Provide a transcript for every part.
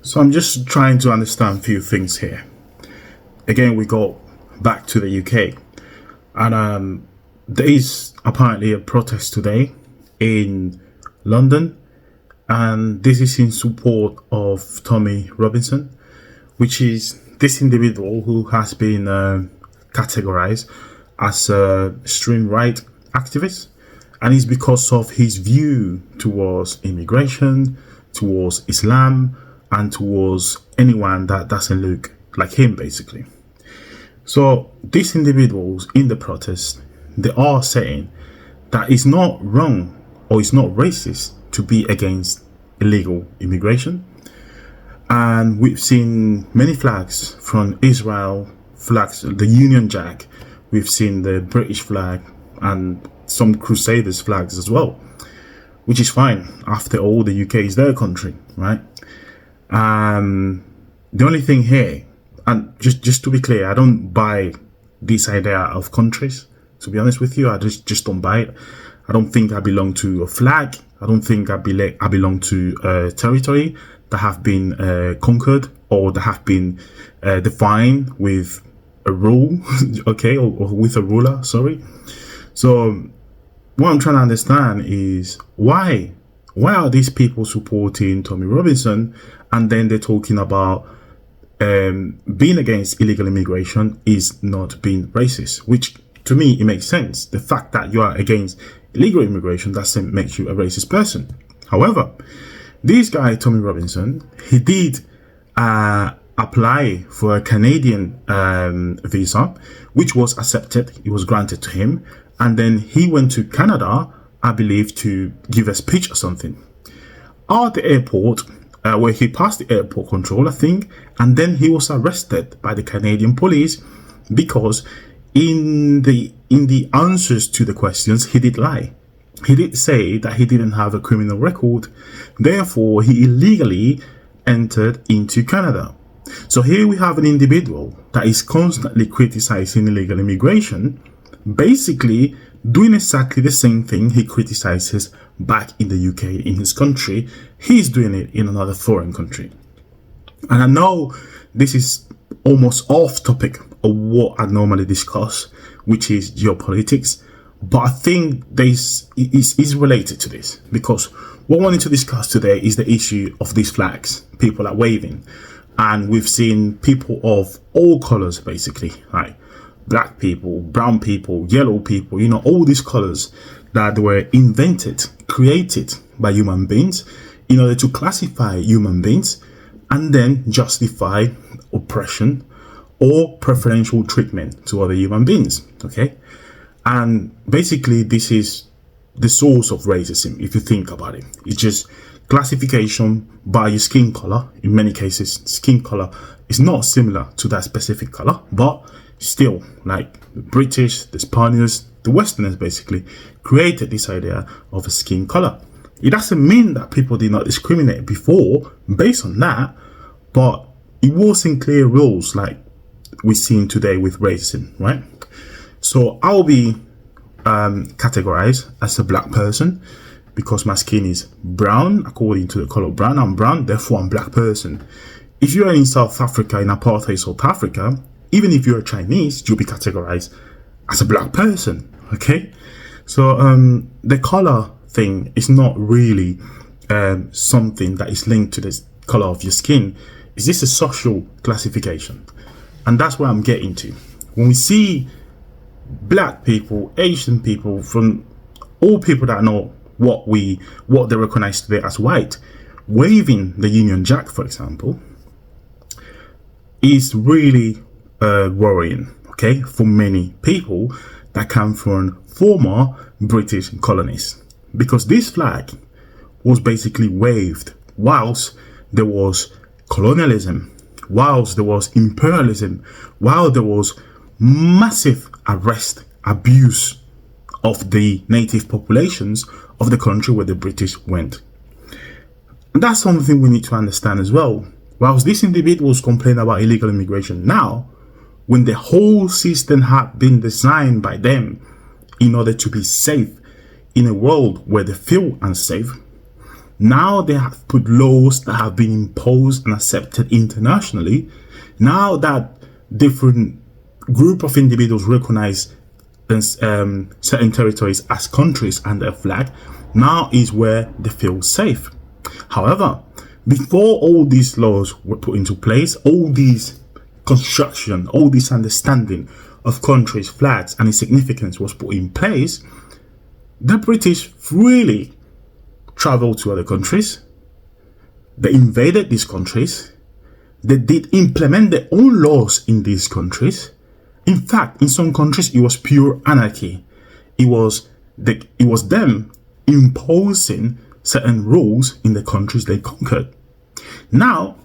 So I'm just trying to understand a few things here. Again, we go back to the UK, and there is apparently a protest today in London, and this is in support of Tommy Robinson, which is this individual who has been categorized as a extreme right activist, and it's because of his view towards immigration, towards Islam, and towards anyone that doesn't look like him, basically. So these individuals in the protest, they are saying that it's not wrong or it's not racist to be against illegal immigration. And we've seen many flags from Israel, flags, the Union Jack. We've seen the British flag and some Crusaders flags as well, which is fine. After all, the UK is their country, right? The only thing here, and just to be clear, I don't buy this idea of countries. To be honest with you, I just don't buy it. I don't think I belong to a flag. I don't think I belong to a territory that have been conquered or that have been defined with a rule, okay, or with a ruler, sorry. So what I'm trying to understand is why are these people supporting Tommy Robinson, and then they're talking about being against illegal immigration is not being racist, which to me it makes sense. The fact that you are against illegal immigration doesn't make you a racist person. However, this guy Tommy Robinson, he did apply for a Canadian visa, which was accepted. It was granted to him, and then he went to Canada, I believe, to give a speech or something at the airport, where he passed the airport control, I think, and then he was arrested by the Canadian police because in the answers to the questions he did lie. He did say that he didn't have a criminal record, therefore he illegally entered into Canada. So here we have an individual that is constantly criticizing illegal immigration, basically doing exactly the same thing he criticizes back in the UK, in his country. He's doing it in another foreign country. And I know this is almost off topic of what I normally discuss, which is geopolitics, but I think this is related to this, because what I wanted to discuss today is the issue of these flags people are waving. And we've seen people of all colors, basically, like black people, brown people, yellow people, you know, all these colors that were invented, created by human beings in order to classify human beings and then justify oppression or preferential treatment to other human beings, okay? And basically this is the source of racism, if you think about it. It's just classification by your skin color. In many cases, skin color is not similar to that specific color, but still, like the British, the Spaniards, the Westerners basically created this idea of a skin color. It doesn't mean that people did not discriminate before based on that, but it wasn't clear rules like we're seeing today with racism, right? So I'll be categorized as a black person because my skin is brown. According to the color brown, I'm brown, therefore I'm a black person. If you're in South Africa, in apartheid South Africa, even if you're Chinese, you'll be categorized as a black person, okay? So the color thing is not really something that is linked to the color of your skin. It's just a social classification. And that's where I'm getting to. When we see black people, Asian people, from all people that know what they recognize today as white, waving the Union Jack, for example, is really worrying, okay, for many people that come from former British colonies, because this flag was basically waved whilst there was colonialism, whilst there was imperialism, while there was massive arrest, abuse of the native populations of the country where the British went. And that's something we need to understand as well. Whilst these individuals complain about illegal immigration now, when the whole system had been designed by them in order to be safe in a world where they feel unsafe, Now they have put laws that have been imposed and accepted internationally. Now that different group of individuals recognize certain territories as countries and their flag, now is where they feel safe. However, before all these laws were put into place, all these construction, all this understanding of countries' flags and its significance was put in place, the British freely traveled to other countries. They invaded these countries. They did implement their own laws in these countries. In fact, in some countries, it was pure anarchy. It was them imposing certain rules in the countries they conquered. Now,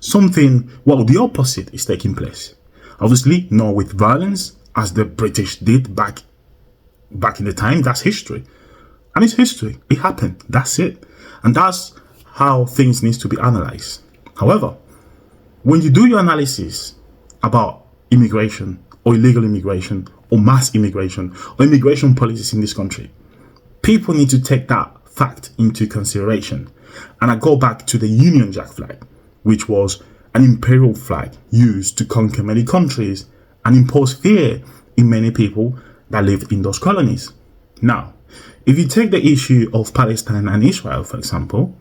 the opposite is taking place. Obviously, not with violence, as the British did back in the time. That's history. And it's history. It happened. That's it. And that's how things need to be analyzed. However, when you do your analysis about immigration or illegal immigration or mass immigration or immigration policies in this country, people need to take that fact into consideration. And I go back to the Union Jack flag, which was an imperial flag used to conquer many countries and impose fear in many people that lived in those colonies. Now, if you take the issue of Palestine and Israel, for example,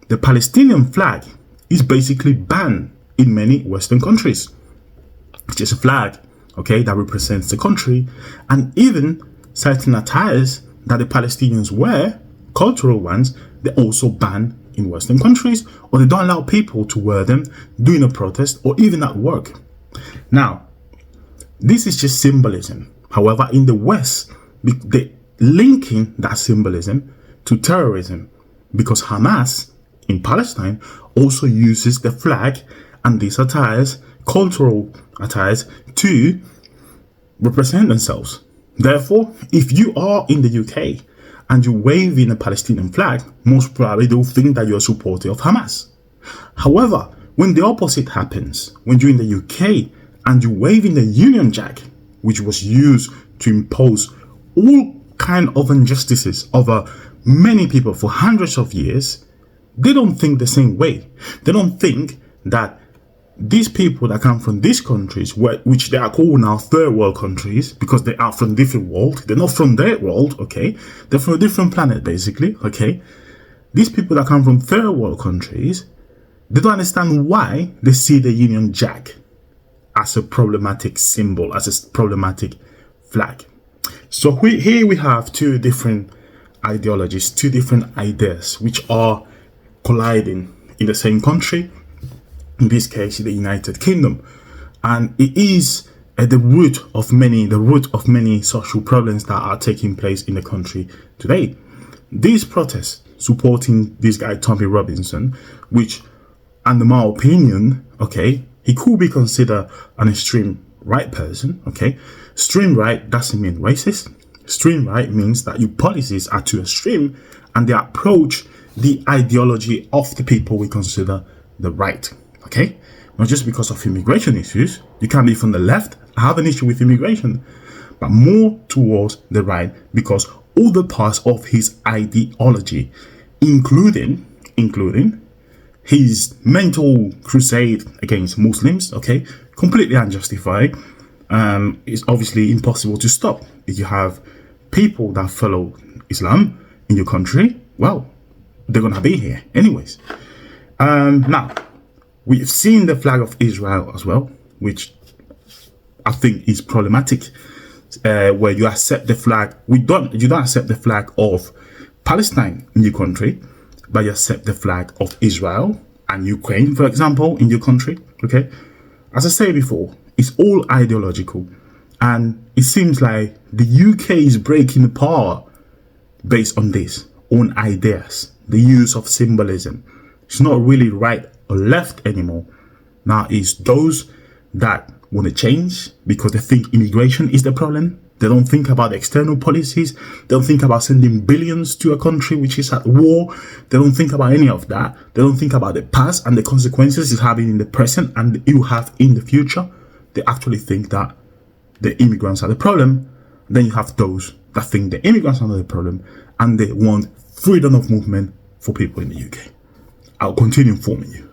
the Palestinian flag is basically banned in many Western countries. It's just a flag, okay, that represents the country, and even certain attires that the Palestinians wear, cultural ones, they also ban in Western countries, or they don't allow people to wear them during a protest or even at work. Now, this is just symbolism. However, in the West, they linking that symbolism to terrorism, because Hamas in Palestine also uses the flag and these attires, cultural attires, to represent themselves. Therefore, if you are in the UK and you wave in a Palestinian flag, most probably they'll think that you're a supporter of Hamas. However, when the opposite happens, when you're in the UK and you wave in the Union Jack, which was used to impose all kind of injustices over many people for hundreds of years, they don't think the same way. They don't think that these people that come from these countries, which they are called now third world countries, because they are from different world, they're not from their world, okay? They're from a different planet, basically, okay? These people that come from third world countries, they don't understand why they see the Union Jack as a problematic symbol, as a problematic flag. So here we have two different ideologies, two different ideas, which are colliding in the same country, in this case, the United Kingdom. And it is the root of many social problems that are taking place in the country today. These protests supporting this guy, Tommy Robinson, which, under my opinion, okay, he could be considered an extreme right person, okay? Extreme right doesn't mean racist. Extreme right means that your policies are too extreme and they approach the ideology of the people we consider the right, okay? Not just because of immigration issues. You can't be from the left, I have an issue with immigration, but more towards the right because all the parts of his ideology, including his mental crusade against Muslims, okay, completely unjustified. It's obviously impossible to stop. If you have people that follow Islam in your country, well, they're gonna be here anyways. Now, we've seen the flag of Israel as well, which I think is problematic, where you accept the flag. You don't accept the flag of Palestine in your country, but you accept the flag of Israel and Ukraine, for example, in your country, okay? As I said before, it's all ideological, and it seems like the UK is breaking apart based on this, on ideas, the use of symbolism. It's not really right or left anymore. Now it's those that want to change because they think immigration is the problem. They don't think about the external policies. They don't think about sending billions to a country which is at war. They don't think about any of that. They don't think about the past and the consequences it's having in the present and it will have in the future. They actually think that the immigrants are the problem. Then you have those that think the immigrants are not the problem and they want freedom of movement for people in the UK. I'll continue informing you.